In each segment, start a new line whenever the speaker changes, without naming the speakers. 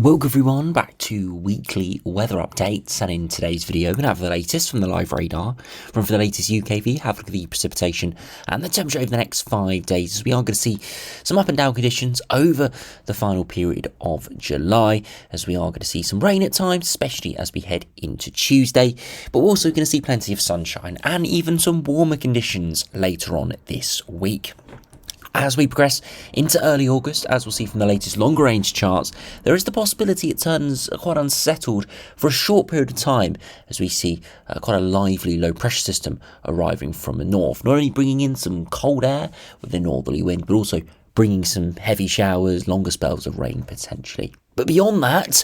Welcome everyone back to weekly weather updates, and in today's video we're going to have the latest from the live radar, for the latest UKV, have a look at the precipitation and the temperature over the next 5 days, as we are going to see some up and down conditions over the final period of July, as we are going to see some rain at times, especially as we head into Tuesday, but we're also going to see plenty of sunshine and even some warmer conditions later on this week. As we progress into early August, as we'll see from the latest longer range charts, there is the possibility it turns quite unsettled for a short period of time, as we see quite a lively low pressure system arriving from the north, not only bringing in some cold air with a northerly wind, but also bringing some heavy showers, longer spells of rain potentially. But beyond that,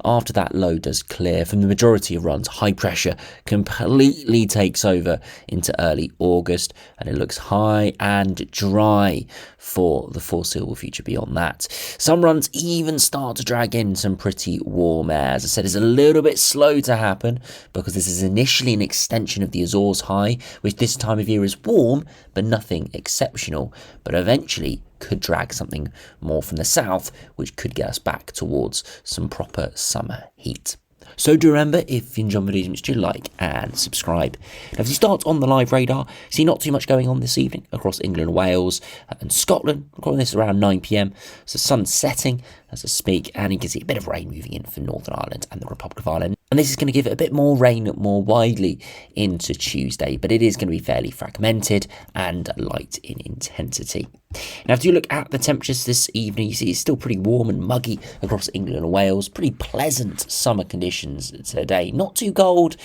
after that low does clear from the majority of runs, high pressure completely takes over into early August, and it looks high and dry for the foreseeable future beyond that. Some runs even start to drag in some pretty warm air. As I said, it's a little bit slow to happen because this is initially an extension of the Azores high, which this time of year is warm, but nothing exceptional, but eventually could drag something more from the south, which could get us back towards some proper summer heat. So do remember, if you enjoy the videos, do like and subscribe. Now, as you start on the live radar, see not too much going on this evening across England, Wales and Scotland. I'm calling this around 9 p.m. So sun setting as I speak, and you can see a bit of rain moving in for Northern Ireland and the Republic of Ireland. And this is going to give it a bit more rain more widely into Tuesday, but it is going to be fairly fragmented and light in intensity. Now, if you look at the temperatures this evening, you see it's still pretty warm and muggy across England and Wales. Pretty pleasant summer conditions today. Not too cold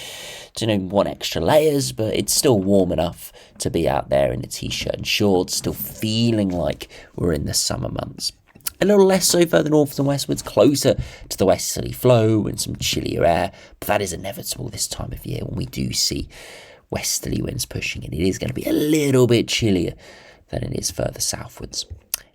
to want extra layers, but it's still warm enough to be out there in a t-shirt and shorts, still feeling like we're in the summer months. A little less so further north and westwards, closer to the westerly flow and some chillier air, but that is inevitable this time of year when we do see westerly winds pushing in. It is going to be a little bit chillier than it is further southwards.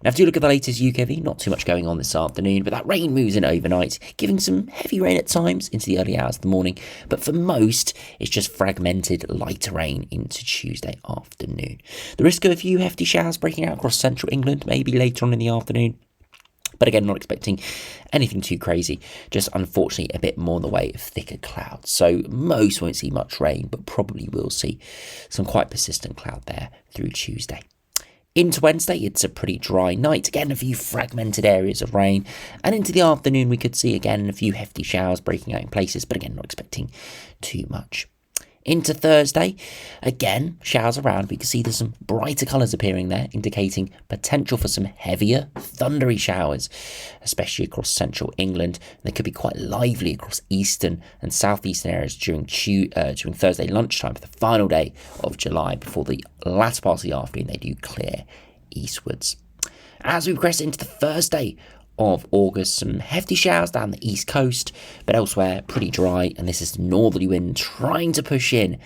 Now, if you look at the latest UKV, not too much going on this afternoon, but that rain moves in overnight, giving some heavy rain at times into the early hours of the morning, but for most, it's just fragmented lighter rain into Tuesday afternoon. The risk of a few hefty showers breaking out across central England, maybe later on in the afternoon. But again, not expecting anything too crazy, just unfortunately a bit more in the way of thicker clouds. So most won't see much rain, but probably will see some quite persistent cloud there through Tuesday. Into Wednesday, it's a pretty dry night. Again, a few fragmented areas of rain. And into the afternoon, we could see again a few hefty showers breaking out in places, but again, not expecting too much. Into Thursday, again, showers around. We can see there's some brighter colours appearing there, indicating potential for some heavier, thundery showers, especially across central England. They could be quite lively across eastern and southeastern areas during Thursday lunchtime for the final day of July, before the latter part of the afternoon they do clear eastwards. As we progress into the first day of August, some hefty showers down the east coast, but elsewhere pretty dry, and this is the northerly wind trying to push in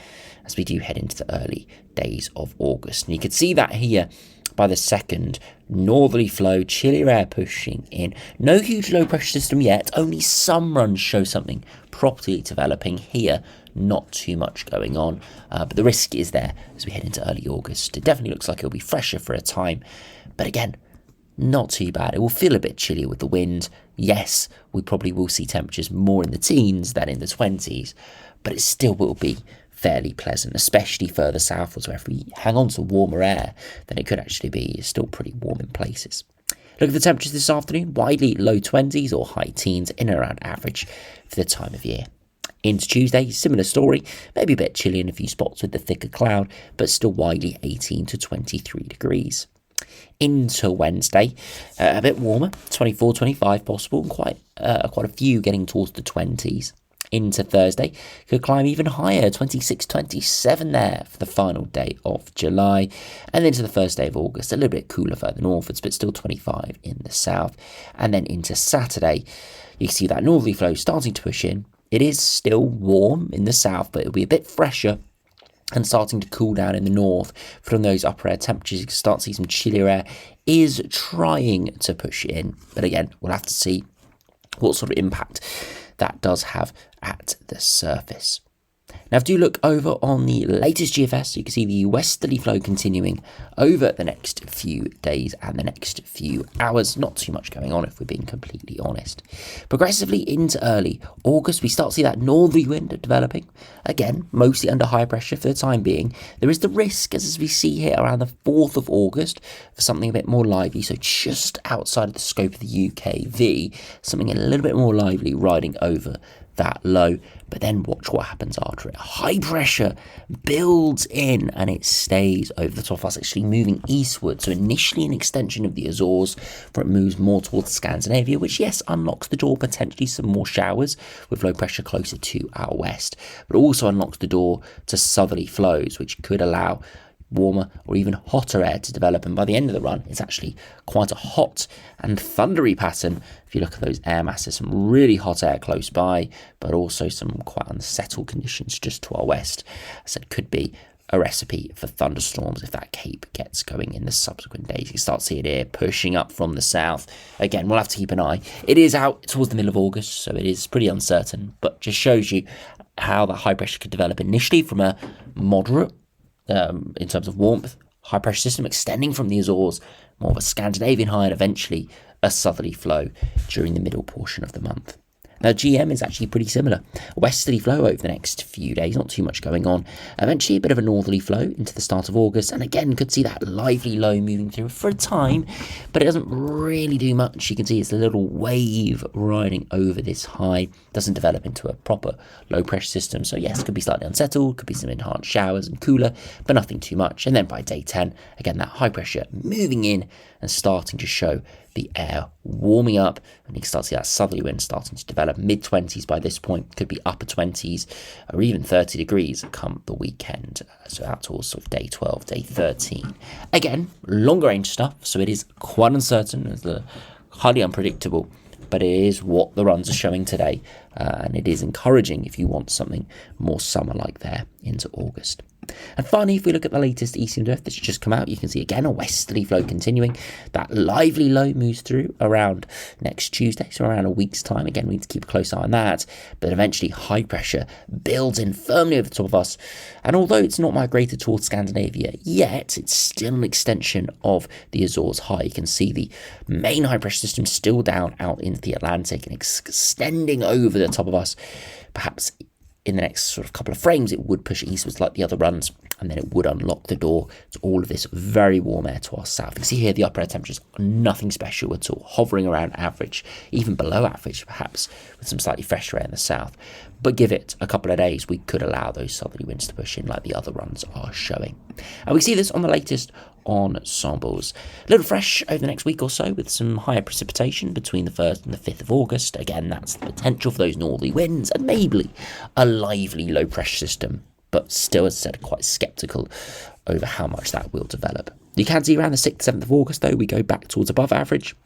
as we do head into the early days of August. And you can see that here by the second, northerly flow, chillier air pushing in. No huge low pressure system yet, only some runs show something properly developing here. Not too much going on, but the risk is there as we head into early August. It definitely looks like it'll be fresher for a time, but again, not too bad. It will feel a bit chillier with the wind. Yes, we probably will see temperatures more in the teens than in the 20s, but it still will be fairly pleasant, especially further southwards, where if we hang on to warmer air, then it could actually be still pretty warm in places. Look at the temperatures this afternoon, widely low 20s or high teens, in and around average for the time of year. Into Tuesday, similar story, maybe a bit chilly in a few spots with the thicker cloud, but still widely 18 to 23 degrees. Into Wednesday, a bit warmer, 24, 25 possible, and quite a few getting towards the 20s. Into Thursday, could climb even higher, 26, 27 there for the final day of July. And then to the first day of August, a little bit cooler further northwards, but still 25 in the south. And then into Saturday, you can see that northerly flow starting to push in. It is still warm in the south, but it'll be a bit fresher and starting to cool down in the north. From those upper air temperatures, you can start to see some chillier air is trying to push in. But again, we'll have to see what sort of impact that does have at the surface. Now, if you look over on the latest GFS, you can see the westerly flow continuing over the next few days and the next few hours. Not too much going on, if we're being completely honest. Progressively into early August, we start to see that northerly wind developing. Again, mostly under high pressure for the time being. There is the risk, as we see here, around the 4th of August, for something a bit more lively. So just outside of the scope of the UKV, something a little bit more lively riding over that low. But then watch what happens after it. High pressure builds in and it stays over the top of us, actually moving eastward. So initially an extension of the Azores, before it moves more towards Scandinavia, which yes, unlocks the door, potentially some more showers with low pressure closer to our west, but also unlocks the door to southerly flows, which could allow warmer or even hotter air to develop. And by the end of the run, it's actually quite a hot and thundery pattern. If you look at those air masses, some really hot air close by, but also some quite unsettled conditions just to our west. As it could be a recipe for thunderstorms if that cape gets going in the subsequent days. You start seeing it here pushing up from the south. Again, we'll have to keep an eye. It is out towards the middle of August, so it is pretty uncertain, but just shows you how the high pressure could develop initially from a moderate in terms of warmth, high pressure system extending from the Azores, more of a Scandinavian high, and eventually a southerly flow during the middle portion of the month. Now, GM is actually pretty similar. A westerly flow over the next few days, not too much going on. Eventually, a bit of a northerly flow into the start of August. And again, could see that lively low moving through for a time, but it doesn't really do much. You can see it's a little wave riding over this high. Doesn't develop into a proper low pressure system. So yes, could be slightly unsettled, could be some enhanced showers and cooler, but nothing too much. And then by day 10, again, that high pressure moving in and starting to show the air warming up, and you can start to see that southerly wind starting to develop. Mid-20s by this point, could be upper 20s or even 30 degrees come the weekend, so out towards sort of day 12, day 13. Again, longer range stuff, so it is quite uncertain, it's highly unpredictable, but it is what the runs are showing today, and it is encouraging if you want something more summer-like there into August. And finally, if we look at the latest ECMWF that's just come out, you can see again a westerly flow continuing. That lively low moves through around next Tuesday, so around a week's time. Again, we need to keep a close eye on that. But eventually, high pressure builds in firmly over the top of us. And although it's not migrated towards Scandinavia yet, it's still an extension of the Azores high. You can see the main high pressure system still down out into the Atlantic and extending over the top of us. Perhaps in the next sort of couple of frames, it would push eastwards like the other runs, and then it would unlock the door to all of this very warm air to our south. You can see here the upper air temperatures are nothing special at all, hovering around average, even below average perhaps, with some slightly fresher air in the south. But give it a couple of days, we could allow those southerly winds to push in like the other runs are showing. And we see this on the latest ensembles. A little fresh over the next week or so with some higher precipitation between the 1st and the 5th of August. Again, that's the potential for those northerly winds and maybe a lively low pressure system, but still, as I said, quite sceptical over how much that will develop. You can see around the 6th, 7th of August, though, we go back towards above average.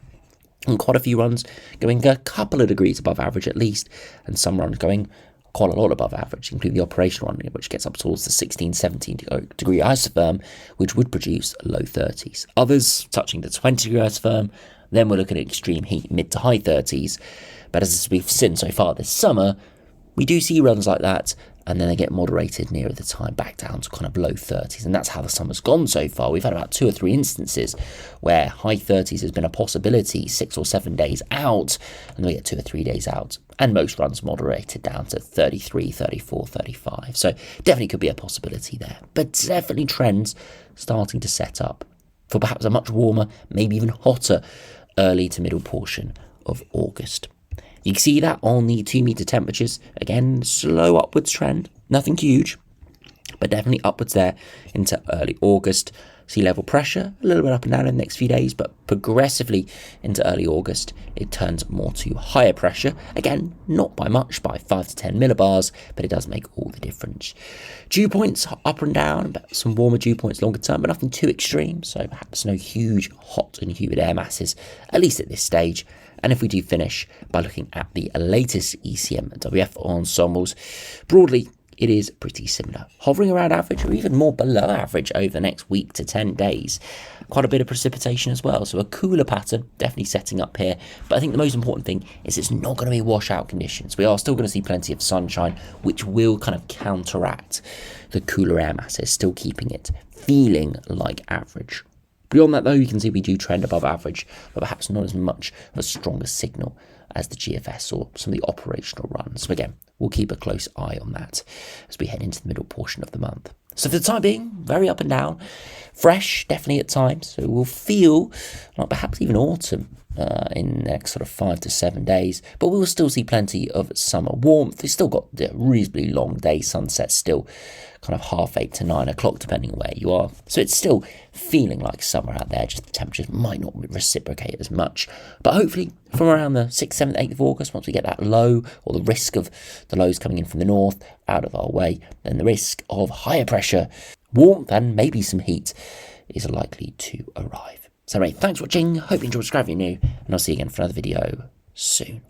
And quite a few runs going a couple of degrees above average at least, and some runs going quite a lot above average, including the operational one, which gets up towards the 16, 17 degree isotherm, which would produce low 30s. Others touching the 20 degree isotherm, then we're looking at extreme heat, mid to high 30s. But as we've seen so far this summer, we do see runs like that, and then they get moderated nearer the time back down to kind of low 30s. And that's how the summer's gone so far. We've had about 2 or 3 instances where high 30s has been a possibility 6 or 7 days out, and then we get 2 or 3 days out. And most runs moderated down to 33, 34, 35. So definitely could be a possibility there. But definitely trends starting to set up for perhaps a much warmer, maybe even hotter early to middle portion of August. You can see that on the 2 meter temperatures. Again, slow upwards trend, nothing huge, but definitely upwards there into early August. Sea level pressure, a little bit up and down in the next few days, but progressively into early August, it turns more to higher pressure. Again, not by much, by 5 to 10 millibars, but it does make all the difference. Dew points up and down, but some warmer dew points longer term, but nothing too extreme, so perhaps no huge hot and humid air masses, at least at this stage. And if we do finish by looking at the latest ECMWF ensembles, broadly it is pretty similar, hovering around average or even more below average over the next week to 10 days. Quite a bit of precipitation as well, so a cooler pattern definitely setting up here. But I think the most important thing is it's not going to be washout conditions. We are still going to see plenty of sunshine, which will kind of counteract the cooler air masses, still keeping it feeling like average. Beyond that, though, you can see we do trend above average, but perhaps not as much of a stronger signal as the GFS or some of the operational runs. So again, we'll keep a close eye on that as we head into the middle portion of the month. So for the time being, very up and down. Fresh, definitely at times. So we'll feel like perhaps even autumn in the next sort of 5 to 7 days. But we will still see plenty of summer warmth. We've still got a reasonably long day. Sunset still kind of 8:30 to 9 o'clock, depending on where you are. So it's still feeling like summer out there. Just the temperatures might not reciprocate as much. But hopefully from around the 6th, 7th, 8th of August, once we get that low or the risk of the lows coming in from the north out of our way, then the risk of higher pressure, warmth and maybe some heat is likely to arrive. So anyway, thanks for watching. Hope you enjoyed subscribing new, and I'll see you again for another video soon.